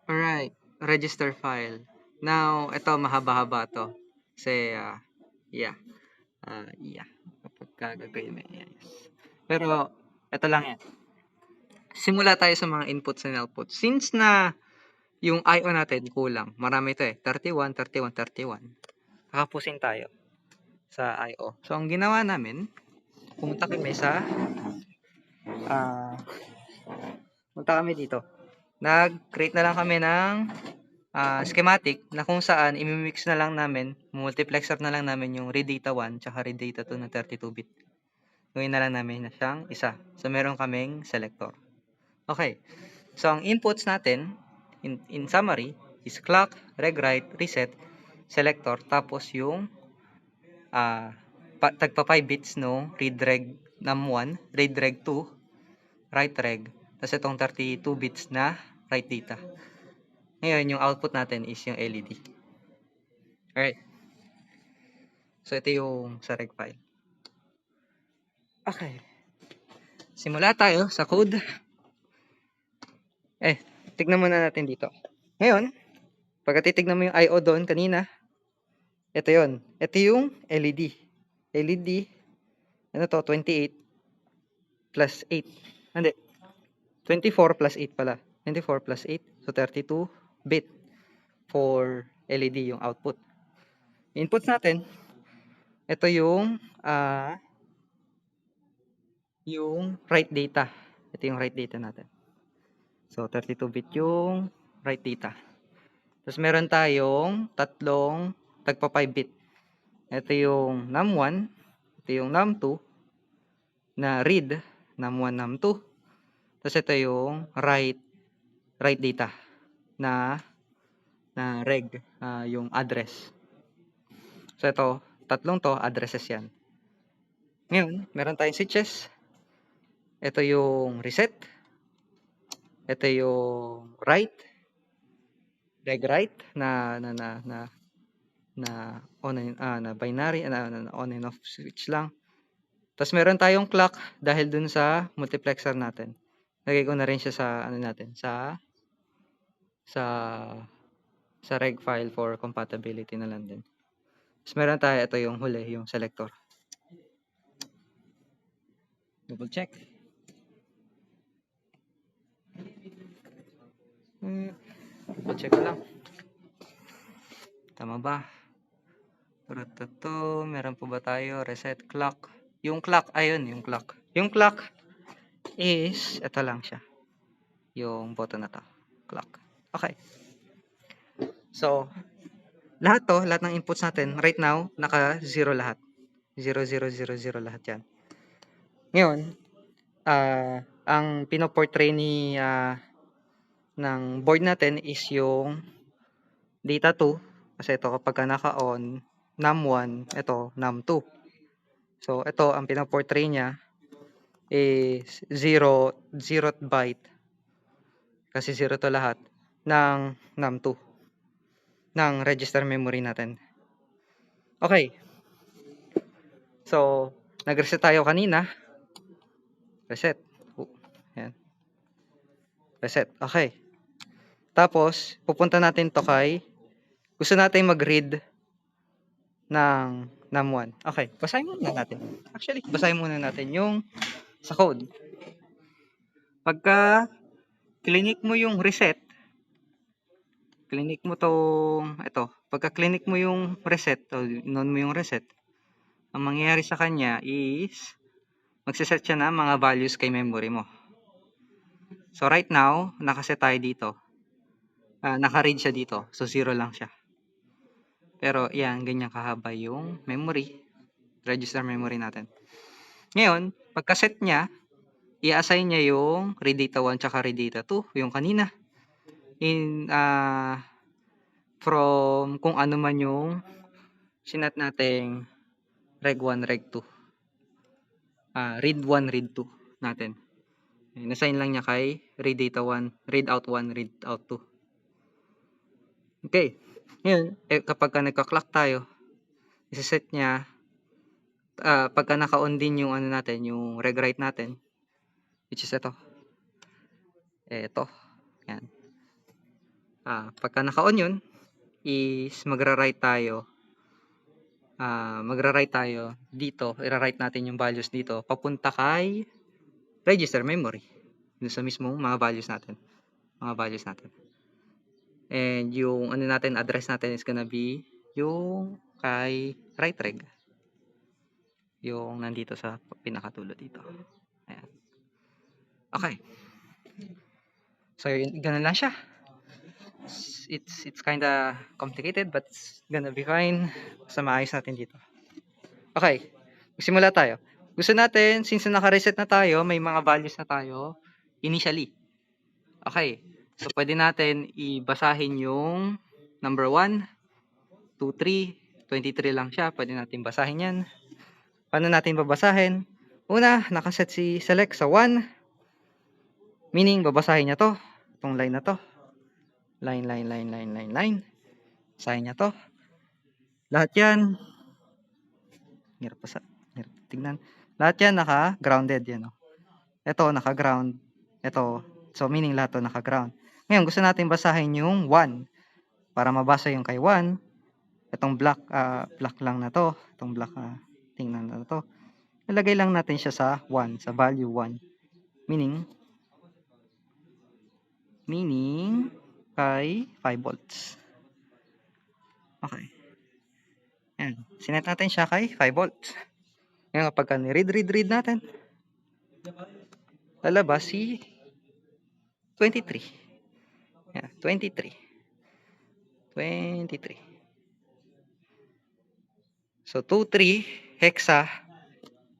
Alright, register file. Now, ito mahaba-haba to. Kasi, yeah. Yeah. Kapag gagawin mo yan. Yes. Pero, ito lang yan. Simula tayo sa mga inputs and outputs. Since na yung I/O natin kulang, marami ito eh. 31, 31, 31. Kakapusin tayo sa I/O. So, ang ginawa namin, pumunta kami sa, punta kami dito. Nag-create na lang kami ng schematic na kung saan imimix na lang namin, multiplexer na lang namin yung read data 1 tsaka read data 2 na 32-bit. Gawin na lang namin na siyang isa. So, meron kaming selector. Okay. So, ang inputs natin, in summary, is clock, reg write, reset, selector, tapos yung tagpa 5 bits no read reg num1, read reg 2, write reg, tapos itong 32 bits na write data. Ngayon, yung output natin is yung LED. Alright. So, ito yung sa reg file. Okay. Simula tayo sa code. Tignan muna natin dito. Ngayon, pagka titignan mo yung I/O doon kanina, ito yon. Ito yung LED. LED, ano to, 28 plus 8. Hindi, 24 plus 8 pala. 24 plus 8, so 32 bit for LED yung output. Inputs natin, ito yung write data. Ito yung write data natin. So, 32 bit yung write data. Tapos, meron tayong tatlong tagpa 5 bit. Ito yung num1, ito yung num2 na read, num1, num2. Tapos, ito yung write data na reg, yung address. So, ito, tatlong to, addresses yan. Ngayon, meron tayong switches. Ito yung reset. Ito yung write, reg write na binary, na on and off switch lang. Tapos meron tayong clock dahil dun sa multiplexer natin. Lagay ko na rin siya sa natin, sa reg file for compatibility na lang din. Tapos meron tayo, ito yung huli, yung selector. Double check. Double check lang. Tama ba? Meron po ba tayo? Reset clock. Yung clock, ayun, yung clock. Yung clock is, ito lang siya. Yung button na to. Clock. Okay. So, lahat ng inputs natin, right now, naka 0 lahat. 0, 0, 0, 0 lahat yan. Ngayon, ang pinoportray ng board natin is yung data 2. Kasi ito, kapag naka-on, num1, ito, num2. So, ito, ang pinoportray niya is 0 byte. Kasi 0 to lahat ng num2. Ng register memory natin. Okay. So, nag-reset tayo kanina. Reset. Yan. Reset. Okay. Tapos, pupunta natin to kay, gusto natin mag-read ng num1. Okay. Basahin muna natin. Actually, basahin muna natin yung sa code. Pagka clinic mo yung reset, clinic mo tong, ito, pagka clinic mo yung reset, o inon mo yung reset, ang mangyayari sa kanya is, magsiset siya ng mga values kay memory mo. So, right now, nakaset tayo dito. Naka-read siya dito. So, 0 lang siya. Pero, yan, ganyan kahaba yung memory. Register memory natin. Ngayon, pagka-set niya, i-assign niya yung read data 1 tsaka read data 2, yung kanina. From kung ano man yung sinat nating reg 1, reg 2. Read 1, read 2 natin. Nassign lang niya kay read data 1, read out 1, read out 2. Okay. Ngayon, kapag nagka-clock tayo, isa-set niya, pagka naka-on din yung ano natin, yung reg write natin, which is ito. Ito. Yan. Pagka naka-on yun, is magra-write tayo. Magra-write tayo dito. Ira-write natin yung values dito. Papunta kay register memory. Dun sa mismong mga values natin. And yung ano natin, address natin is gonna be yung kay write reg. Yung nandito sa pinakatulo dito. Ayan. Okay. So, ganun lang siya. It's kinda complicated, but it's gonna be fine. Basta maayos natin dito. Okay. Magsimula tayo. Gusto natin, since naka-reset na tayo, may mga values na tayo initially. Okay. So, pwede natin ibasahin yung number 1, 2, 3, 23 lang siya. Pwede natin basahin yan. Paano natin babasahin? Una, nakaset si select sa 1. Meaning, babasahin niya to. Itong line na to. Line. Basahin niya to. Lahat yan. Hirap tignan. Lahat yan naka-grounded. Yan, ito, naka-ground. Ito. So, meaning lahat to naka-ground. Ngayon, gusto natin basahin yung 1. Para mabasa yung kay 1. Itong black lang na to. Itong black tingnan na to. Ilagay lang natin siya sa 1. Sa value 1. Meaning kay 5 volts. Okay. Yan. Sinet natin siya kay 5 volts. Ngayon, kapag ni-read natin, lalabas si 23. Yan, 23. So, 2, 3, hexa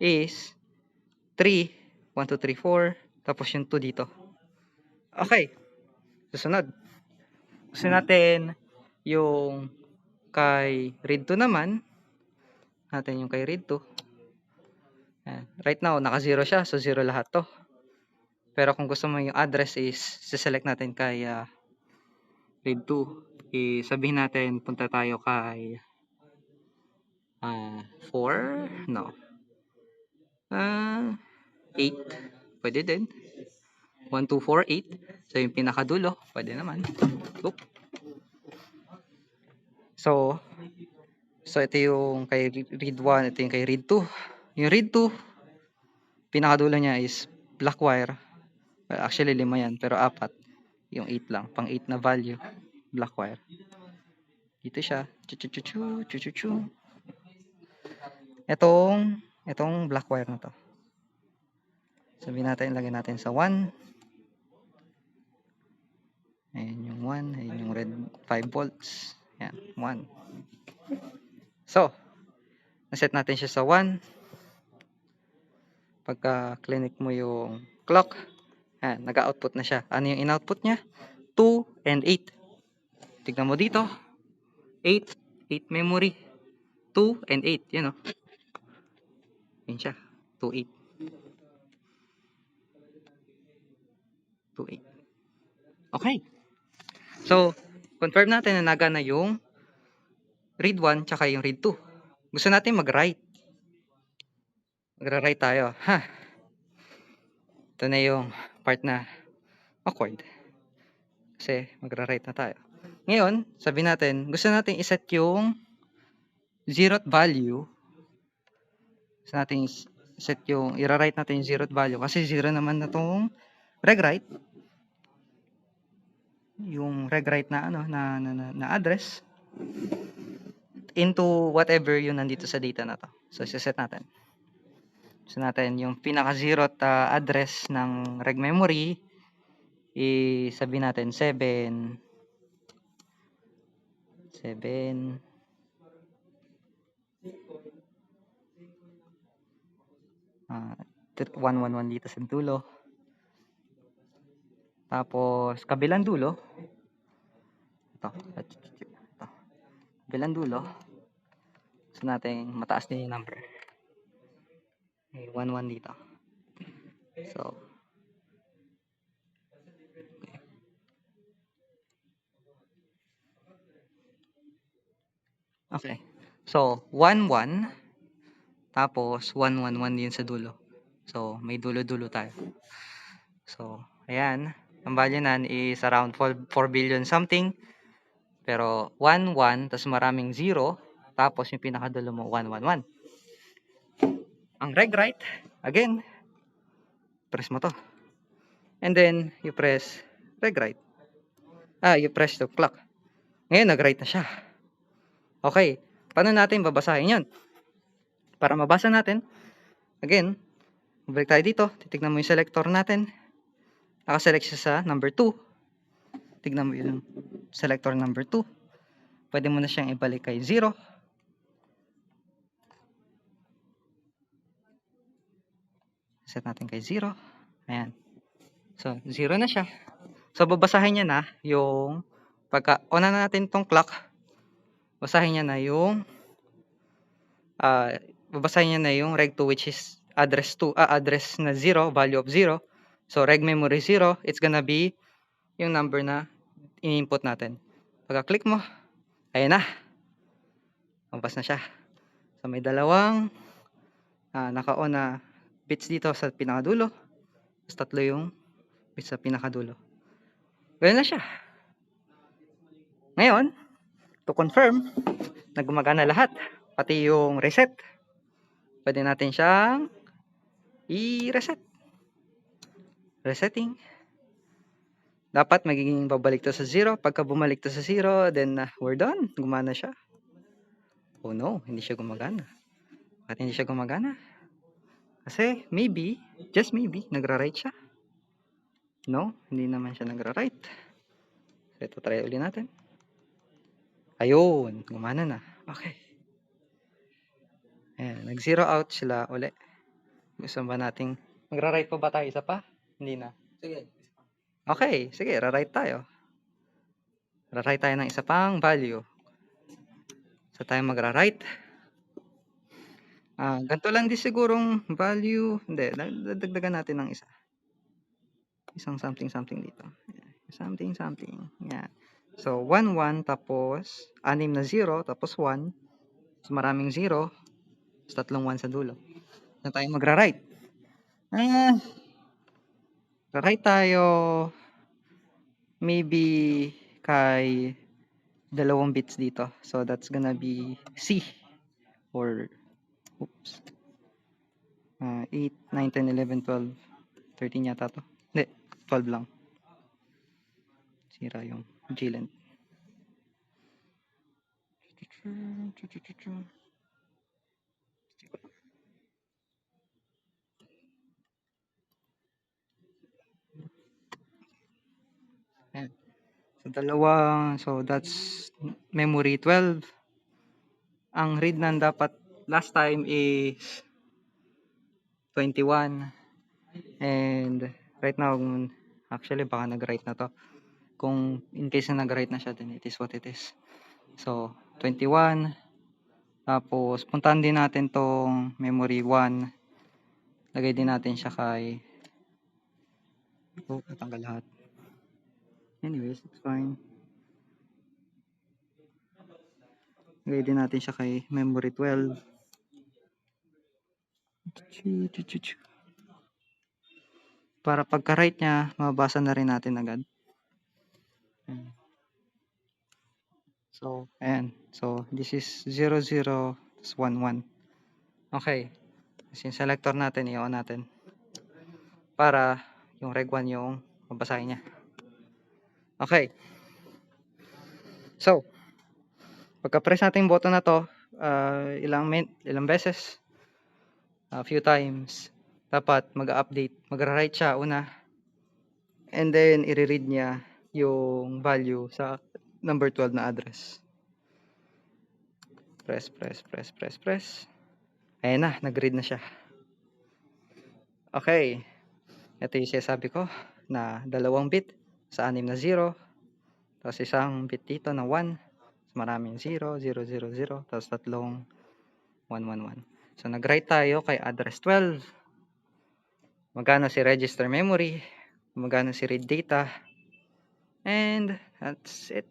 is 3, 1, 2, 3, 4, tapos yung 2 dito. Okay. Susunod. Gusto natin yung kay read 2 naman. Natin yung kay read 2. Right now, naka-0 siya. So, 0 lahat to. Pero kung gusto mo yung address is, select natin kay read 2. Sabihin natin, punta tayo kay 4. No. 8. Pwede din. 1, 2, 4, 8. So, yung pinakadulo. Pwede naman. Oop. So, ito yung kay read 1. Ito yung kay read 2. Yung read 2, pinakadulo niya is black wire. Well, actually, 5 yan. Pero 4. Yung 8 lang. Pang 8 na value. Black wire. Dito siya. Chu. Itong black wire na to. Sabihin natin, lagay natin sa 1. Ayan yung 1. Ayan yung red 5 volts. Ayan, 1. So, naset natin siya sa 1. Pagka clinic mo yung clock, nag-output na siya. Ano yung in-output niya? 2 and 8. Tignan mo dito. 8 memory. 2 and 8. Yan o. Yan siya. 2, 8. 2, 8. Okay. So, confirm natin na nagana yung read 1 tsaka yung read 2. Gusto natin mag-write. Magra-write tayo. Ito na yung part na awkward. Kasi magra-write na tayo. Ngayon, sabi natin, gusto natin iset yung 0th value. Gusto natin set yung, i-write natin yung 0th value. Kasi 0 naman na itong reg-write. Yung reg-write na, na address. Into whatever yung nandito sa data na to. So, iset natin. Gusto natin yung pinaka-0th address ng reg memory. Sabihin natin 7 111 dito sa dulo. Tapos kabilang dulo ito. Kabilang dulo, gusto natin mataas din yung number. 11 dito. So, okay. So, 11. Tapos, 111 din sa dulo. So, may dulo-dulo tayo. So, ayan. Ang value nan is around 4 billion something. Pero 1, 1, tapos maraming 0. Tapos yung pinakadulo mo, 1, 1, 1. Ang reg right, again, press mo to. And then, you press reg right. You press the clock. Ngayon, nag-right na siya. Okay, paano natin babasahin yun? Para mabasa natin, again, balik tayo dito. Titignan mo yung selector natin. Nakaselect siya sa number 2. Tignan mo yung selector number 2. Pwede mo na siyang ibalik kay 0. Set natin kay 0. Ayan. So, 0 na siya. So, babasahin niya na yung on na natin tong clock. Basahin niya na yung babasahin niya na yung reg 2 which is address na 0, value of 0. So, reg memory 0, it's gonna be yung number na in-input natin. Pagka-click mo, ayan na. Lumabas na siya. So, may dalawang naka-on na bits dito sa pinakadulo. Tapos 3 yung bits sa pinakadulo. Ganyan na siya. Ngayon, to confirm na gumagana lahat, pati yung reset, pwede natin siyang i-reset. Resetting. Dapat magiging babalik to sa 0. Pagka bumalik to sa 0, then we're done. Gumana siya. Oh no, hindi siya gumagana. Bakit hindi siya gumagana? Kasi maybe, just maybe, nagra-write siya. No, hindi naman siya nagra-write. So, ito try ulit natin. Ayun, gumana na. Okay. Ayan, nag-zero out sila ulit. Gusto ba nating magra-write pa ba tayo isa pa? Hindi na. Sige. Okay, sige, ra-write tayo. Ra-write tayo ng isa pang value. So, tayo magra-write. Ganito lang din sigurong value. Hindi, dagdagan natin ng isa. Isang something dito. Something. Yan. So, 1, 1, tapos 6 na 0, tapos 1. So, maraming 0. Tapos 3 1 sa dulo. So, tayo magra-write. Ra-write tayo maybe kay 2 bits dito. So, that's gonna be C. Or, oops. 8, 9, 10, 11, 12, 13 yata to. Hindi, 12 lang. Sira yung G-length. Ayan. So, that's memory 12. Ang read nan dapat last time is 21. And right now, actually baka nag-write na to. Kung in case na nag-write na siya, then it is what it is. So, 21. Tapos, puntahan din natin tong memory 1. Lagay din natin siya kay... natanggal lahat. Anyways, it's fine. Lagay din natin siya kay memory 12. Para pagka-write niya, mabasa na rin natin agad. So, ayan. So, this is 0, 0, 1, 1. Okay. Kasi yung selector natin, i-on natin. Para yung reg 1 yung mabasahin niya. Okay. So, pagka-press natin yung button na to, ilang beses, a few times, dapat mag-update, magra-write siya una, and then i-read niya yung value sa number 12 na address. Press. Ayan na, nag-read na siya. Okay. Ito yung sinasabi ko na 2 bit sa 6 na 0. Tapos isang bit dito na 1. Maraming 0, 0, 0, 0. Tapos 3 1, 1, 1. So, nag-write tayo kay address 12. Magkano si register memory. Magkano si read data. And that's it.